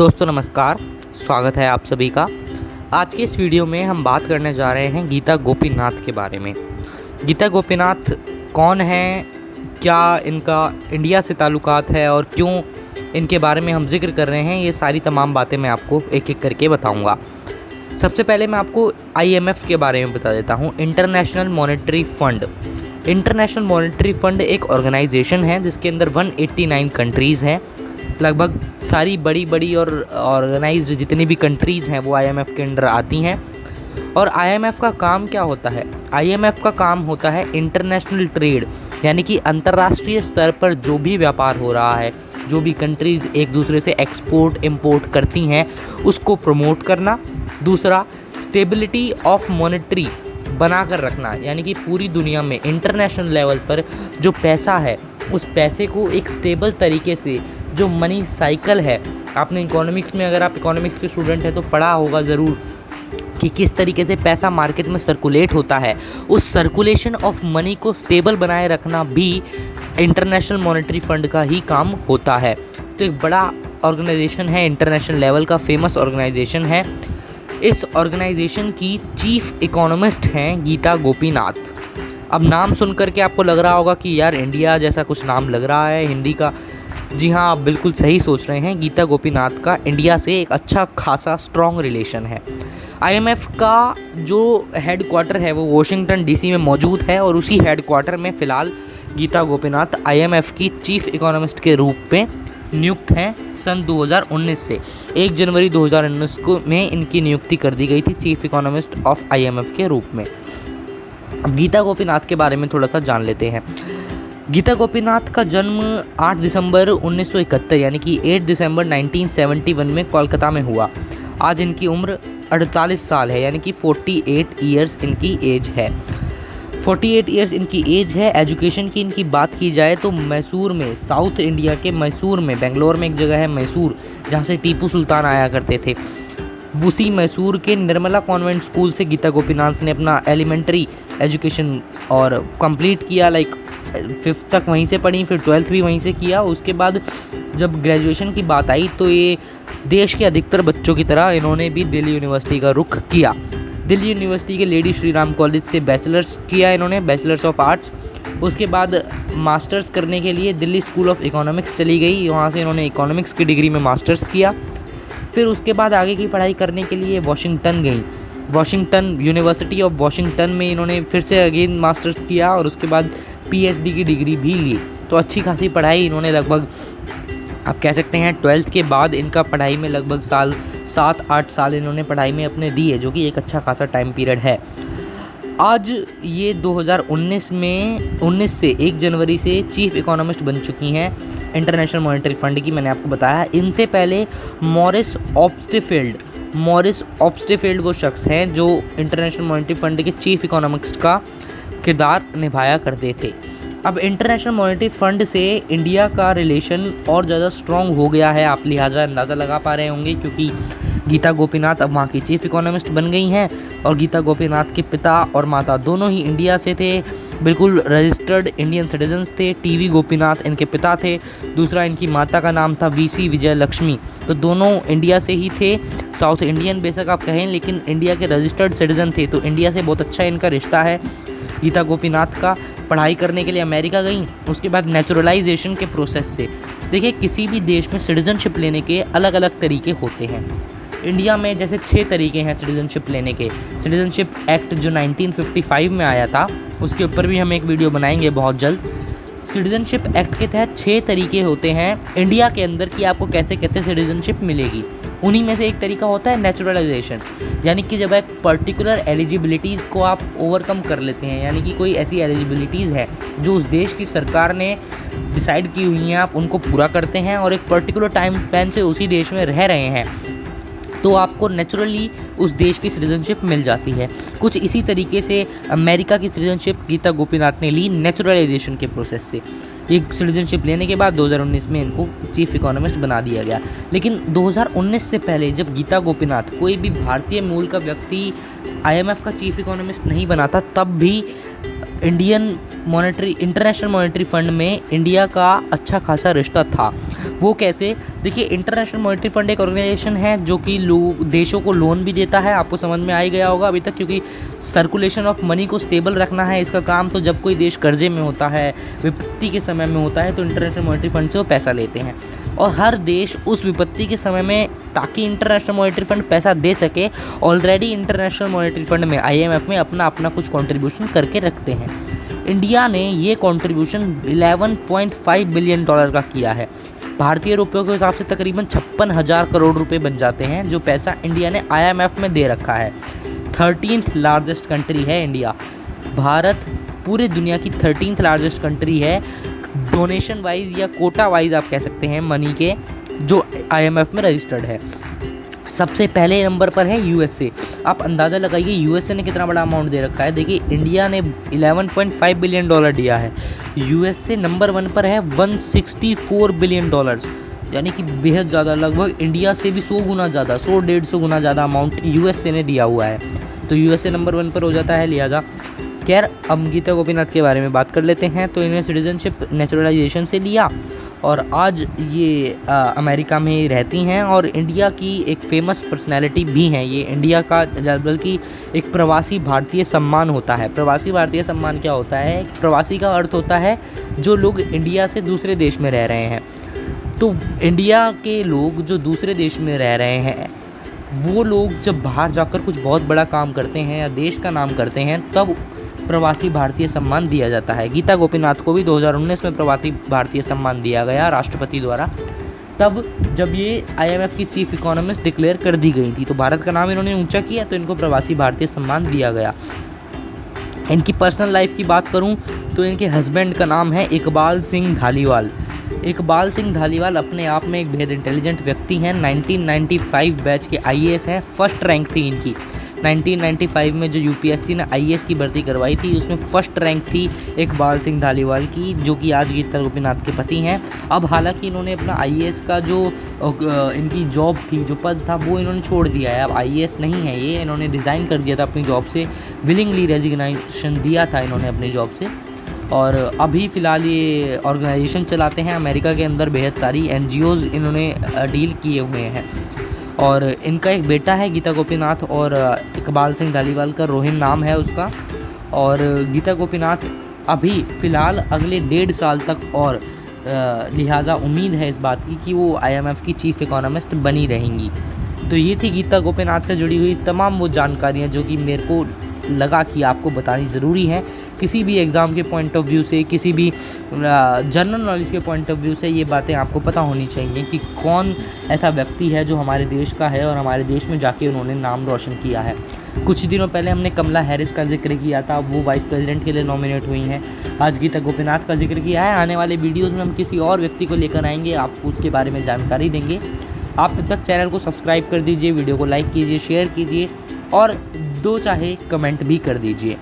दोस्तों नमस्कार, स्वागत है आप सभी का। आज के इस वीडियो में हम बात करने जा रहे हैं गीता गोपीनाथ के बारे में। गीता गोपीनाथ कौन हैं, क्या इनका इंडिया से ताल्लुकात है और क्यों इनके बारे में हम जिक्र कर रहे हैं, ये सारी तमाम बातें मैं आपको एक एक करके बताऊंगा। सबसे पहले मैं आपको IMF के बारे में बता देता हूँ, international monetary fund. International monetary fund एक ऑर्गेनाइजेशन है जिसके अंदर 189 कंट्रीज़ हैं। लगभग सारी बड़ी बड़ी और ऑर्गेनाइज्ड जितनी भी कंट्रीज़ हैं वो IMF के अंडर आती हैं। और IMF का काम क्या होता है? IMF का काम होता है इंटरनेशनल ट्रेड, यानी कि अंतर्राष्ट्रीय स्तर पर जो भी व्यापार हो रहा है, जो भी कंट्रीज़ एक दूसरे से एक्सपोर्ट इंपोर्ट करती हैं उसको प्रमोट करना। दूसरा, स्टेबिलिटी ऑफ मॉनेटरी बना कर रखना, यानी कि पूरी दुनिया में इंटरनेशनल लेवल पर जो पैसा है उस पैसे को एक स्टेबल तरीके से, जो मनी साइकिल है, आपने इकोनॉमिक्स में, अगर आप इकोनॉमिक्स के स्टूडेंट हैं तो पढ़ा होगा ज़रूर कि किस तरीके से पैसा मार्केट में सर्कुलेट होता है। उस सर्कुलेशन ऑफ मनी को स्टेबल बनाए रखना भी इंटरनेशनल मॉनेटरी फ़ंड का ही काम होता है। तो एक बड़ा ऑर्गेनाइजेशन है, इंटरनेशनल लेवल का फेमस ऑर्गेनाइजेशन है। इस ऑर्गेनाइजेशन की चीफ इकोनॉमिस्ट हैं गीता गोपीनाथ। अब नाम सुन करके आपको लग रहा होगा कि यार इंडिया जैसा कुछ नाम लग रहा है हिंदी का। जी हाँ, आप बिल्कुल सही सोच रहे हैं। गीता गोपीनाथ का इंडिया से एक अच्छा खासा स्ट्रॉन्ग रिलेशन है। IMF का जो हेड क्वार्टर है वो वॉशिंगटन DC में मौजूद है और उसी हेड क्वार्टर में फ़िलहाल गीता गोपीनाथ IMF की चीफ इकोनॉमिस्ट के रूप में नियुक्त हैं। सन 2019 से 1 जनवरी 2019 को में इनकी नियुक्ति कर दी गई थी चीफ इकोनॉमिस्ट ऑफ IMF के रूप में। अब गीता गोपीनाथ के बारे में थोड़ा सा जान लेते हैं। गीता गोपीनाथ का जन्म 8 दिसंबर 1971 यानी कि 8 दिसंबर 1971 में कोलकाता में हुआ। आज इनकी उम्र 48 साल है, यानी कि 48 ईयर्स इनकी एज है। 48 ईयर्स इनकी एज है। एजुकेशन की इनकी बात की जाए तो मैसूर में, साउथ इंडिया के मैसूर में, बेंगलोर में एक जगह है मैसूर जहाँ से टीपू सुल्तान आया करते थे, उसी मैसूर के निर्मला कॉन्वेंट स्कूल से गीता गोपीनाथ ने अपना एलिमेंट्री एजुकेशन और कंप्लीट किया। लाइक 5th तक वहीं से पढ़ी, फिर 12th भी वहीं से किया। उसके बाद जब ग्रेजुएशन की बात आई तो ये देश के अधिकतर बच्चों की तरह इन्होंने भी दिल्ली यूनिवर्सिटी का रुख किया। दिल्ली यूनिवर्सिटी के लेडी श्री राम कॉलेज से बैचलर्स किया इन्होंने, बैचलर्स ऑफ आर्ट्स। उसके बाद मास्टर्स करने के लिए दिल्ली स्कूल ऑफ इकोनॉमिक्स चली गई, वहाँ से इन्होंने इकोनॉमिक्स की डिग्री में मास्टर्स किया। फिर उसके बाद आगे की पढ़ाई करने के लिए वॉशिंगटन गई, वॉशिंगटन यूनिवर्सिटी ऑफ वॉशिंगटन में इन्होंने फिर से अगेन मास्टर्स किया और उसके बाद PhD की डिग्री भी ली। तो अच्छी खासी पढ़ाई इन्होंने, लगभग आप कह सकते हैं 12th के बाद इनका पढ़ाई में लगभग 7-8 साल इन्होंने पढ़ाई में अपने दिए, जो कि एक अच्छा खासा टाइम पीरियड है। आज ये 2019 से 1 जनवरी से चीफ इकोनॉमिस्ट बन चुकी हैं इंटरनेशनल मॉनेटरी फ़ंड की। मैंने आपको बताया। इनसे पहले मॉरिस ऑब्स्टेफील्ड वो शख्स हैं जो इंटरनेशनल मॉनेटरी फ़ंड के चीफ इकोनॉमिस्ट का किरदार निभाया करते थे। अब इंटरनेशनल मॉनेटरी फ़ंड से इंडिया का रिलेशन और ज़्यादा स्ट्रॉन्ग हो गया है, आप लिहाजा अंदाज़ा लगा पा रहे होंगे, क्योंकि गीता गोपीनाथ अब वहाँ की चीफ इकोनॉमिस्ट बन गई हैं। और गीता गोपीनाथ के पिता और माता दोनों ही इंडिया से थे, बिल्कुल रजिस्टर्ड इंडियन सिटीजन्स थे। TV गोपीनाथ इनके पिता थे, दूसरा इनकी माता का नाम था VC विजय लक्ष्मी। तो दोनों इंडिया से ही थे, साउथ इंडियन बेशक आप कहें, लेकिन इंडिया के रजिस्टर्ड सिटीजन थे। तो इंडिया से बहुत अच्छा इनका रिश्ता है गीता गोपीनाथ का। पढ़ाई करने के लिए अमेरिका गई, उसके बाद नेचुरलाइजेशन के प्रोसेस से, देखिए किसी भी देश में सिटीजनशिप लेने के अलग अलग तरीके होते हैं। इंडिया में जैसे 6 तरीके हैं सिटीजनशिप लेने के। सिटीजनशिप एक्ट जो 1955 में आया था, उसके ऊपर भी हम एक वीडियो बनाएंगे बहुत जल्द। सिटीजनशिप एक्ट के तहत 6 तरीके होते हैं इंडिया के अंदर कि आपको कैसे कैसे सिटीजनशिप मिलेगी। उन्हीं में से एक तरीका होता है नेचुरलाइजेशन, यानी कि जब एक पर्टिकुलर एलिजिबिलिटीज़ को आप ओवरकम कर लेते हैं, यानी कि कोई ऐसी एलिजिबिलिटीज़ है जो उस देश की सरकार ने डिसाइड की हुई हैं, आप उनको पूरा करते हैं और एक पर्टिकुलर टाइम स्पैन से उसी देश में रह रहे हैं, तो आपको नेचुरली उस देश की सिटीजनशिप मिल जाती है। कुछ इसी तरीके से अमेरिका की सिटीजनशिप गीता गोपीनाथ ने ली नेचुरलाइजेशन के प्रोसेस से। ये सिटीजनशिप लेने के बाद 2019 में इनको चीफ इकोनॉमिस्ट बना दिया गया। लेकिन 2019 से पहले जब गीता गोपीनाथ, कोई भी भारतीय मूल का व्यक्ति IMF का चीफ इकोनॉमिस्ट नहीं बना था, तब भी इंटरनेशनल मॉनेटरी फंड में इंडिया का अच्छा खासा रिश्ता था। वो कैसे? देखिए, इंटरनेशनल मॉनेटरी फंड एक ऑर्गेनाइजेशन है जो कि देशों को लोन भी देता है। आपको समझ में आ ही गया होगा अभी तक, क्योंकि सर्कुलेशन ऑफ मनी को स्टेबल रखना है इसका काम। तो जब कोई देश कर्जे में होता है, विपत्ति के समय में होता है, तो इंटरनेशनल मॉनेटरी फंड से वो पैसा लेते हैं। और हर देश उस विपत्ति के समय में, ताकि इंटरनेशनल मॉनेटरी फंड पैसा दे सके, ऑलरेडी इंटरनेशनल मॉनेटरी फंड में IMF में अपना कुछ कंट्रीब्यूशन करके रखते हैं। इंडिया ने ये कंट्रीब्यूशन $11.5 बिलियन का किया है। भारतीय रुपयों के हिसाब से तकरीबन 56,000 करोड़ रुपए बन जाते हैं, जो पैसा इंडिया ने IMF में दे रखा है। 13th लार्जेस्ट कंट्री है इंडिया। भारत पूरे दुनिया की 13th लार्जेस्ट कंट्री है, डोनेशन वाइज या कोटा वाइज आप कह सकते हैं मनी के, जो IMF में रजिस्टर्ड है। सबसे पहले नंबर पर है USA। आप अंदाज़ा लगाइए USA ने कितना बड़ा अमाउंट दे रखा है। देखिए, इंडिया ने $11.5 बिलियन दिया है, USA नंबर 1 पर है $164 बिलियन, यानी कि बेहद ज़्यादा, लगभग इंडिया से भी 100 गुना ज़्यादा, 100-150 गुना ज़्यादा अमाउंट USA ने दिया हुआ है। तो USA नंबर 1 पर हो जाता है लिहाजा। खैर, अब गीता गोपीनाथ के बारे में बात कर लेते हैं। तो इन्हें सिटीजनशिप नेचुरलाइजेशन से लिया और आज ये अमेरिका में रहती हैं और इंडिया की एक फेमस पर्सनैलिटी भी हैं। ये इंडिया का, बल्कि एक प्रवासी भारतीय सम्मान होता है। प्रवासी भारतीय सम्मान क्या होता है? प्रवासी का अर्थ होता है जो लोग इंडिया से दूसरे देश में रह रहे हैं। तो इंडिया के लोग जो दूसरे देश में रह रहे हैं, वो लोग जब बाहर जाकर कुछ बहुत बड़ा काम करते हैं या देश का नाम करते हैं, तब प्रवासी भारतीय सम्मान दिया जाता है। गीता गोपीनाथ को भी 2019 में प्रवासी भारतीय सम्मान दिया गया राष्ट्रपति द्वारा, तब जब ये IMF की चीफ इकोनॉमिस्ट डिक्लेयर कर दी गई थी। तो भारत का नाम इन्होंने ऊंचा किया, तो इनको प्रवासी भारतीय सम्मान दिया गया। इनकी पर्सनल लाइफ की बात करूं तो इनके हस्बैंड का नाम है इकबाल सिंह धालीवाल। इकबाल सिंह धालीवाल अपने आप में एक बेहद इंटेलिजेंट व्यक्ति हैं। 1995 बैच के IAS हैं, फर्स्ट रैंक थी इनकी। 1995 में जो UPSC ने IAS की भर्ती करवाई थी, उसमें फर्स्ट रैंक थी इकबाल सिंह धालीवाल की, जो कि आज गीता गोपीनाथ के पति हैं। अब हालांकि इन्होंने अपना IAS का जो इनकी जॉब थी, जो पद था, वो इन्होंने छोड़ दिया है। अब IAS नहीं है ये, इन्होंने रिज़ाइन कर दिया था अपनी जॉब से, विलिंगली रेजिग्नेशन दिया था इन्होंने अपनी जॉब से। और अभी फ़िलहाल ये ऑर्गेनाइजेशन चलाते हैं अमेरिका के अंदर। बेहद सारी NGOs इन्होंने डील किए हुए हैं। और इनका एक बेटा है गीता गोपीनाथ, और इकबाल सिंह धालीवाल का रोहिन नाम है उसका। और गीता गोपीनाथ अभी फ़िलहाल अगले 1.5 साल तक और लिहाजा उम्मीद है इस बात की कि वो IMF की चीफ़ इकोनॉमिस्ट बनी रहेंगी। तो ये थी गीता गोपीनाथ से जुड़ी हुई तमाम वो जानकारियाँ जो कि मेरे को लगा कि आपको बतानी ज़रूरी है। किसी भी एग्ज़ाम के पॉइंट ऑफ व्यू से, किसी भी जनरल नॉलेज के पॉइंट ऑफ व्यू से ये बातें आपको पता होनी चाहिए कि कौन ऐसा व्यक्ति है जो हमारे देश का है और हमारे देश में जाके उन्होंने नाम रोशन किया है। कुछ दिनों पहले हमने कमला हैरिस का जिक्र किया था, वो वाइस प्रेसिडेंट के लिए नॉमिनेट हुई हैं। आज गीता गोपीनाथ का जिक्र किया है। आने वाले वीडियोज़ में हम किसी और व्यक्ति को लेकर आएंगे, आपको उसके बारे में जानकारी देंगे। आप तब तक चैनल को सब्सक्राइब कर दीजिए, वीडियो को लाइक कीजिए, शेयर कीजिए और 2 चाहे कमेंट भी कर दीजिए।